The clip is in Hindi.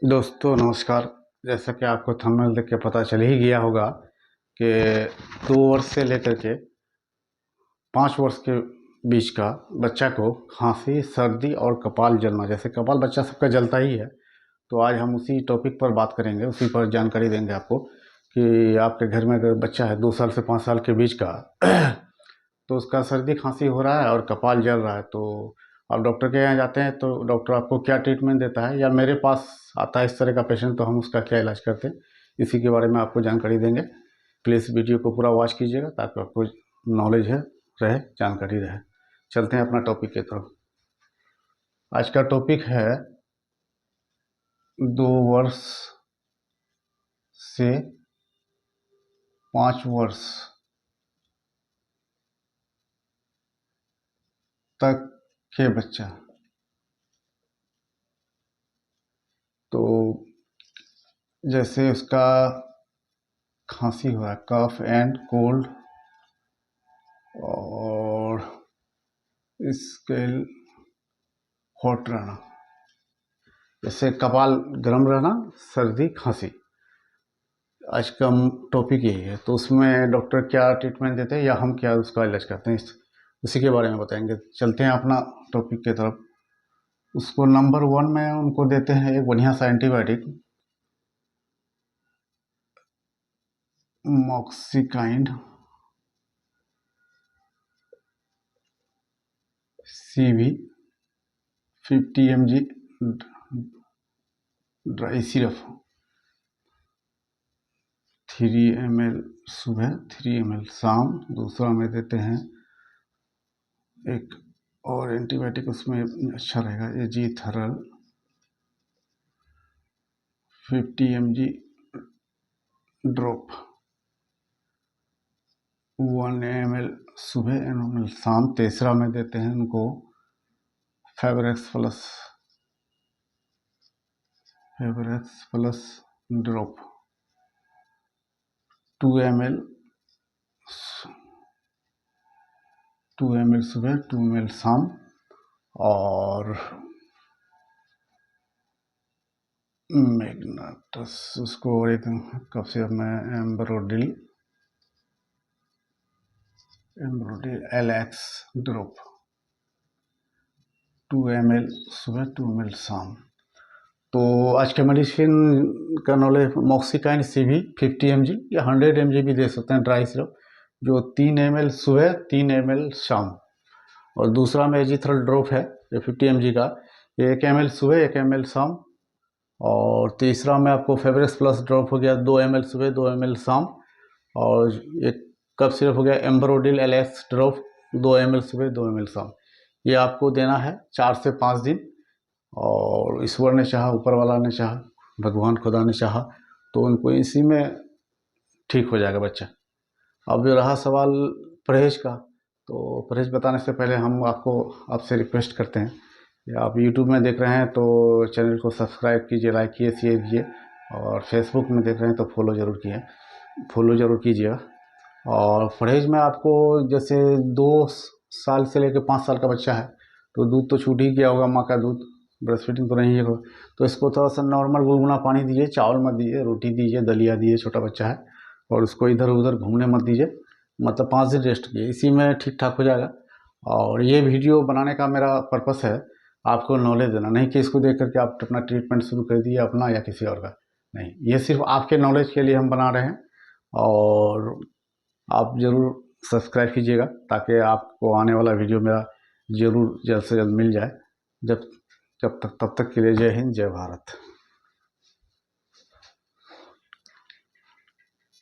दोस्तों नमस्कार। जैसा कि आपको थंबनेल देख के पता चल ही गया होगा कि 2 वर्ष से लेकर के 5 वर्ष के बीच का बच्चा को खांसी, सर्दी और कपाल जलना, जैसे कपाल बच्चा सबका जलता ही है, तो आज हम उसी टॉपिक पर बात करेंगे, उसी पर जानकारी देंगे आपको कि आपके घर में अगर बच्चा है 2 साल से 5 साल के बीच का तो उसका सर्दी खांसी हो रहा है और कपाल जल रहा है, तो आप डॉक्टर के यहाँ जाते हैं तो डॉक्टर आपको क्या ट्रीटमेंट देता है, या मेरे पास आता है इस तरह का पेशेंट तो हम उसका क्या इलाज करते हैं, इसी के बारे में आपको जानकारी देंगे। प्लीज़ वीडियो को पूरा वॉच कीजिएगा ताकि आपको नॉलेज है रहे, जानकारी रहे। चलते हैं अपना टॉपिक की तरफ। आज का टॉपिक है 2 वर्ष से 5 वर्ष तक के बच्चा। तो जैसे उसका खांसी हो रहा है, कफ एंड कोल्ड, और इसके हॉट रहना, जैसे कपाल गर्म रहना, सर्दी खांसी, आज का टॉपिक यही है। तो उसमें डॉक्टर क्या ट्रीटमेंट देते हैं या हम क्या उसका इलाज करते हैं, उसी के बारे में बताएंगे। चलते हैं अपना टॉपिक की तरफ। उसको नंबर 1 में उनको देते हैं एक बढ़िया सा antibiotic, Moxikind CV 50 mg dry syrup, 3 ml सुबह, 3 ml शाम। दूसरा में देते हैं एक और एंटीबायोटिक, उसमें अच्छा रहेगा, एजीथरल 50 mg ड्रॉप, 1 ml सुबह, 1 ml शाम। तीसरा में देते हैं उनको फेवरेक्स प्लस ड्रॉप, 2 ml सुबह, 2 ml शाम। और मैग्नेटस, उसको एक कप सिरप में एम्ब्रोडिल LX ड्रॉप, 2 ml सुबह, 2 ml शाम। तो आज के मेडिसिन का नॉलेज, मॉक्सिकाइन CV 50 mg या 100 mg भी दे सकते हैं ड्राई सिरप, जो 3 ml सुबह, 3 ml शाम। और दूसरा में एजीथरल ड्रॉप है जो 50 mg का, 1 ml सुबह, 1 ml शाम। और तीसरा में आपको फेवरेक्स प्लस ड्रॉप हो गया, 2 ml सुबह, 2 ml शाम। और एक कप सिरप हो गया एम्ब्रोडिल LX ड्रॉप, 2 ml सुबह, 2 ml शाम। ये आपको देना है 4 से 5 दिन। और ईश्वर ने चाहा, ऊपर वाला ने चाहा, भगवान खुदा ने चाहा तो उनको इसी में ठीक हो जाएगा बच्चा। अब जो रहा सवाल परहेज का, तो परहेज बताने से पहले हम आपसे रिक्वेस्ट करते हैं, या आप यूट्यूब में देख रहे हैं तो चैनल को सब्सक्राइब कीजिए, लाइक कीजिए, शेयर कीजिए। और फेसबुक में देख रहे हैं तो फॉलो ज़रूर कीजिएगा। और परहेज में आपको, जैसे 2 साल से लेकर 5 साल का बच्चा है तो दूध तो छूट ही गया होगा, माँ का दूध, ब्रेस्ट फीडिंग तो नहीं है, तो इसको थोड़ा सा नॉर्मल गुनगुना पानी दीजिए, चावल मत दीजिए, रोटी दीजिए, दलिया दीजिए, छोटा बच्चा है। और उसको इधर उधर घूमने मत दीजिए, मतलब 5 दिन रेस्ट कीजिए, इसी में ठीक ठाक हो जाएगा। और ये वीडियो बनाने का मेरा पर्पस है आपको नॉलेज देना, नहीं कि इसको देख करके आप अपना ट्रीटमेंट शुरू कर दिए अपना या किसी और का, नहीं, ये सिर्फ आपके नॉलेज के लिए हम बना रहे हैं। और आप ज़रूर सब्सक्राइब कीजिएगा ताकि आपको आने वाला वीडियो मेरा ज़रूर जल्द से जल्द मिल जाए। जब तब तक के लिए जय हिंद, जय भारत।